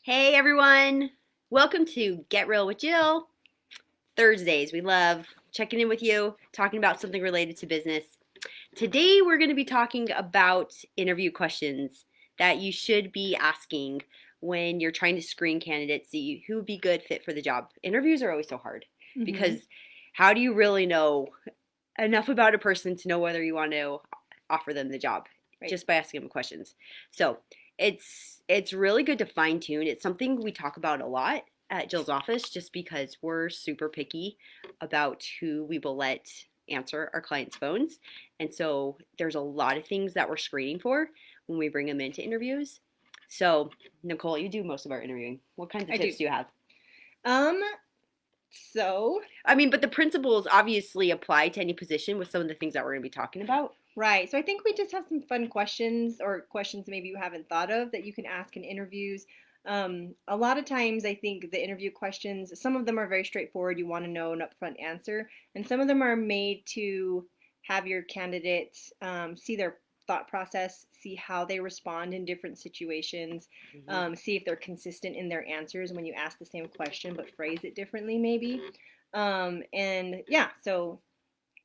Hey everyone, welcome to Get Real with Jill. Thursdays, we love checking in with you, talking about something related to business. Today we're going to be talking about interview questions that you should be asking when you're trying to screen candidates, see who would be good fit for the job. Interviews are always so hard because how do you really know enough about a person to know whether you want to offer them the job just by asking them questions? So it's really good to fine tune. It's something we talk about a lot at Jill's office just because we're super picky about who we will let answer our clients' phones. And so there's a lot of things that we're screening for when we bring them into interviews. So, Nicole, you do most of our interviewing. What kinds of tips do you have? Um, but the principles obviously apply to any position with some of the things that we're going to be talking about. Right. So I think we just have some fun questions or questions maybe you haven't thought of that you can ask in interviews. A lot of times I think the interview questions, some of them are very straightforward. You want to know an upfront answer, and some of them are made to have your candidate see their thought process, see how they respond in different situations, see if they're consistent in their answers when you ask the same question but phrase it differently maybe. And yeah, so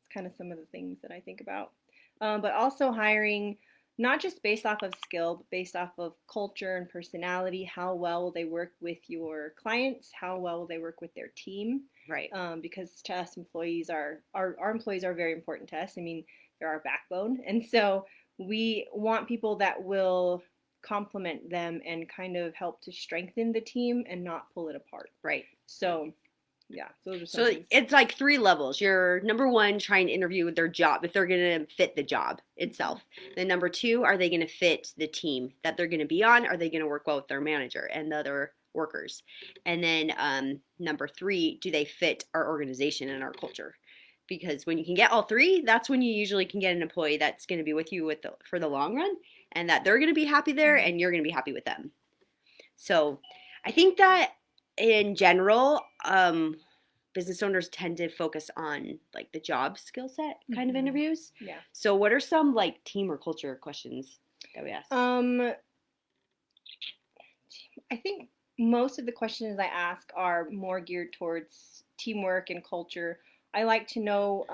it's kind of some of the things that I think about. But also hiring not just based off of skill, but based off of culture and personality. How well will they work with your clients? How well will they work with their team? Right. Because to us, employees our employees are very important to us. I mean, they're our backbone, and so we want people that will complement them and kind of help to strengthen the team and not pull it apart. Right. So yeah, those are some So things. it's like three levels. You're number one, trying to interview their job, if they're going to fit the job itself. Then number two, are they going to fit the team that they're going to be on? Are they going to work well with their manager and the other workers? And then number three, do they fit our organization and our culture? Because when you can get all three, that's when you usually can get an employee that's going to be with you for the long run, and that they're going to be happy there and you're going to be happy with them. So I think that in general, business owners tend to focus on like the job skill set kind of interviews. Yeah. So what are some like team or culture questions that we ask? I think most of the questions I ask are more geared towards teamwork and culture. I like to know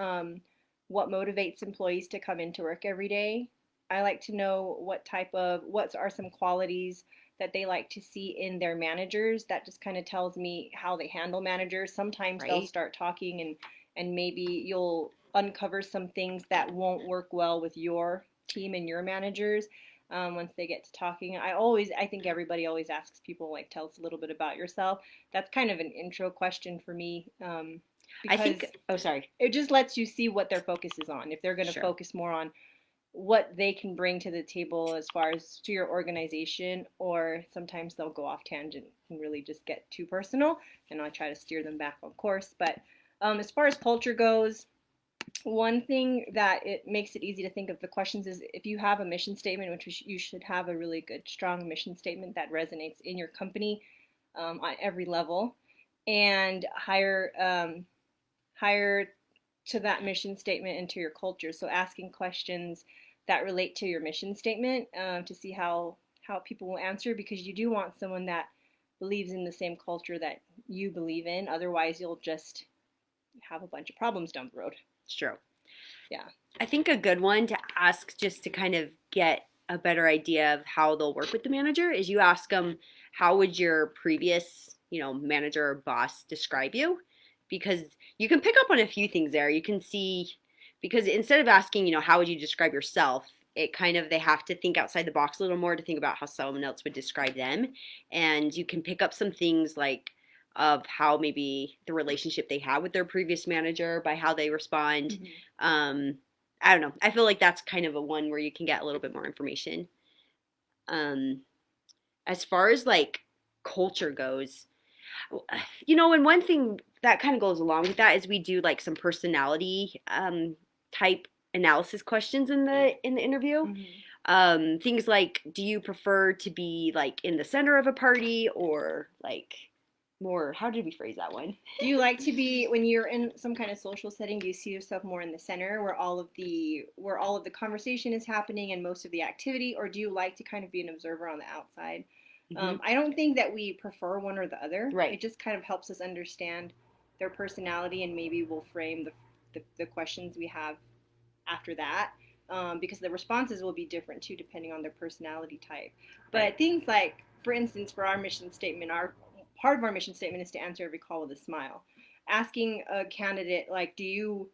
what motivates employees to come into work every day. I like to know what are some qualities that they like to see in their managers. That just kind of tells me how they handle managers. Sometimes they'll start talking and maybe you'll uncover some things that won't work well with your team and your managers. Once they get to talking, I think everybody always asks people, like, tell us a little bit about yourself. That's kind of an intro question for me. Sorry. It just lets you see what their focus is on. If they're going to focus more on what they can bring to the table as far as to your organization, or sometimes they'll go off tangent and really just get too personal, and I'll try to steer them back on course. But as far as culture goes, one thing that it makes it easy to think of the questions is if you have a mission statement, which you should have a really good, strong mission statement that resonates in your company on every level, and hire to that mission statement and to your culture. So asking questions that relate to your mission statement to see how people will answer, because you do want someone that believes in the same culture that you believe in. Otherwise, you'll just have a bunch of problems down the road. It's true. Yeah. I think a good one to ask just to kind of get a better idea of how they'll work with the manager is you ask them, how would your previous, manager or boss describe you? Because you can pick up on a few things there. You can see, because instead of asking, how would you describe yourself, it kind of, they have to think outside the box a little more to think about how someone else would describe them. And you can pick up some things like of how maybe the relationship they had with their previous manager by how they respond. I don't know. I feel like that's kind of a one where you can get a little bit more information. As far as like culture goes, and one thing that kind of goes along with that is we do like some personality type analysis questions in the interview. Things like, do you prefer to be like in the center of a party, or like more, how did we phrase that one? Do you like to be, when you're in some kind of social setting, do you see yourself more in the center where all of the conversation is happening and most of the activity, or do you like to kind of be an observer on the outside? Hmm. I don't think that we prefer one or the other. Right. It just kind of helps us understand their personality, and maybe we'll frame the questions we have after that, because the responses will be different too depending on their personality type. Right. But things like, for instance, for our mission statement, our part of our mission statement is to answer every call with a smile. Asking a candidate, like, do you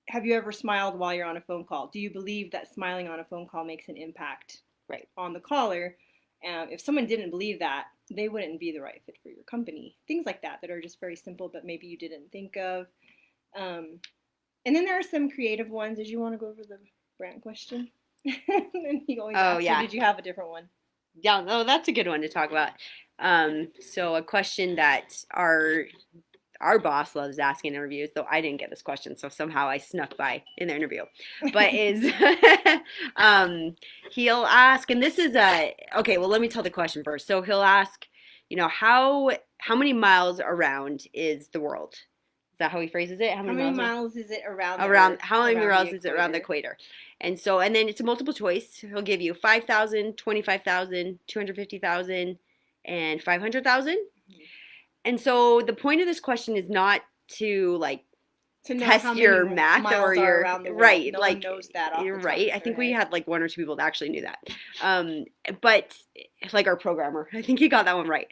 have you ever smiled while you're on a phone call? Do you believe that smiling on a phone call makes an impact Right. on the caller? If someone didn't believe that, they wouldn't be the right fit for your company. Things like that are just very simple, but maybe you didn't think of. Um, and then there are some creative ones. Did you want to go over the brand question? And he always Oh, asks, or yeah. did you have a different one? Yeah, no, that's a good one to talk about. So a question that our boss loves asking in interviews, though I didn't get this question, so somehow I snuck by in the interview. But is um, he'll ask, and this is a okay. Well, let me tell the question first. So he'll ask, how many miles around is the world? Is that how he phrases it? How How many many miles miles is it around the around? Earth, How many around the miles is it around the equator? equator? And then it's a multiple choice. He'll give you 5,000, 25,000, 250,000, and 500,000. And so the point of this question is not to like To know how test many your math or miles are your around the world. right, No one like knows that off you're the top right. of I their think we head. had like one or two people that actually knew that. But like our programmer, I think he got that one right.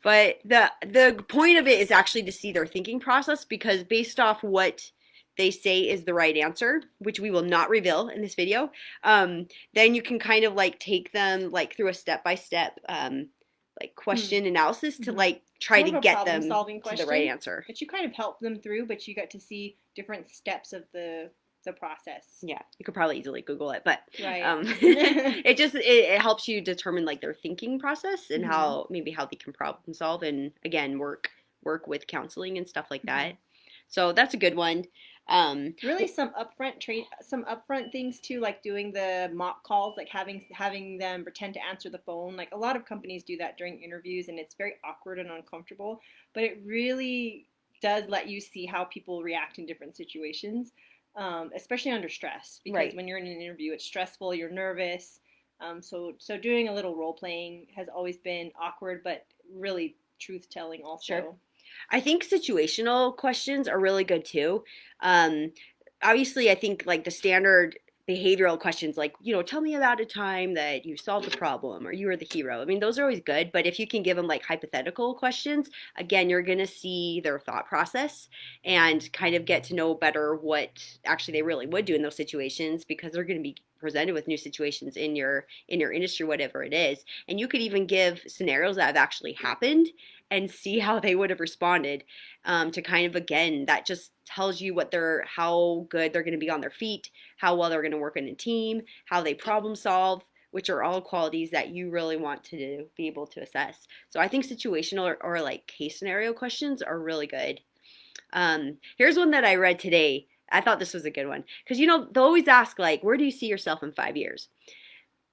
But the point of it is actually to see their thinking process, because based off what they say is the right answer, which we will not reveal in this video, then you can kind of like take them like through a step by step like Hmm. question analysis to Mhm. like try More to of a get problem them solving to the right question answer. that you kind of help them through, but you get to see different steps of the process. Yeah, you could probably easily Google it, but Right. it helps you determine like their thinking process and Hmm. how they can problem solve, and again work with counseling and stuff like Hmm. that. So that's a good one. Um, Really, some upfront things too, like doing the mock calls, like having them pretend to answer the phone. Like a lot of companies do that during interviews, and it's very awkward and uncomfortable. But it really does let you see how people react in different situations, especially under stress. Because right. when you're in an interview, it's stressful, you're nervous. So doing a little role playing has always been awkward, but really truth telling Sure. also. I think situational questions are really good too. Um, Obviously, I think like the standard behavioral questions, like, tell me about a time that you solved a problem or you were the hero. I mean, those are always good, but if you can give them like hypothetical questions, again, you're going to see their thought process and kind of get to know better what actually they really would do in those situations, because they're going to be presented with new situations in your industry, whatever it is. And you could even give scenarios that have actually happened and see how they would have responded, to kind of, again, that just tells you how good they're going to be on their feet, how well they're going to work in a team, how they problem solve, which are all qualities that you really want to be able to assess. So I think situational or like case scenario questions are really good. Here's one that I read today. I thought this was a good one, because they'll always ask like, where do you see yourself in 5 years?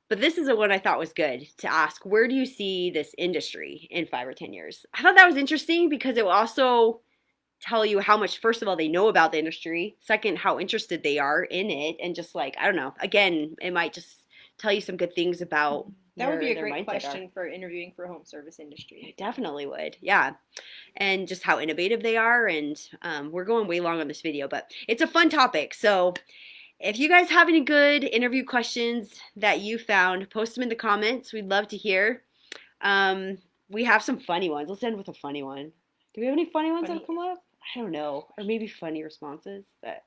But this is a one I thought was good to ask. Where do you see this industry in 5 or 10 years? I thought that was interesting because it will also tell you how much, first of all, they know about the industry. Second, how interested they are in it. And just like, I don't know, again, it might just tell you some good things about That would be a their great mindset are. question for interviewing for home service industry. It definitely would. Yeah. And just how innovative they are. And we're going way long on this video, but it's a fun topic. So if you guys have any good interview questions that you found, post them in the comments. We'd love to hear. Um, we have some funny ones. Let's end with a funny one. Do we have any funny ones that Funny. come up? I don't know. Or maybe funny responses that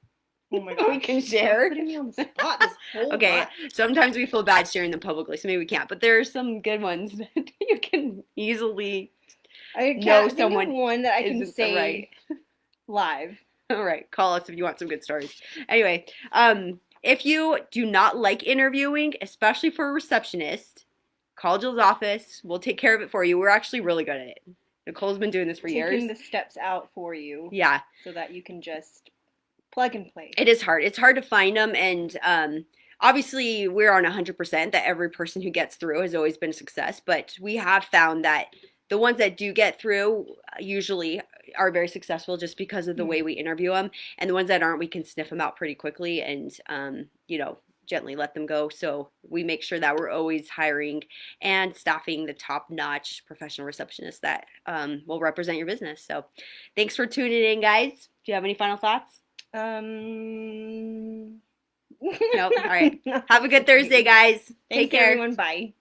Oh my we gosh. can You're share. putting me on the spot this whole Okay, time. sometimes we feel bad sharing them publicly, so maybe we can't. But there are some good ones that you can easily I know can't think of someone one that I can isn't right. say live. All right, call us if you want some good stories. Anyway, if you do not like interviewing, especially for a receptionist, call Jill's office. We'll take care of it for you. We're actually really good at it. Nicole's been doing this for years. Taking the steps out for you Yeah, so that you can just plug and play. it is hard. It's hard to find them, and obviously we're on 100% that every person who gets through has always been a success, but we have found that the ones that do get through usually are very successful just because of the way we interview them, and the ones that aren't, we can sniff them out pretty quickly and gently let them go. So we make sure that we're always hiring and staffing the top-notch professional receptionists that will represent your business. So thanks for tuning in, guys. Do you have any final thoughts? Um, Nope. All right. Have a good Thursday, guys. Thanks, Take care. everyone. Bye.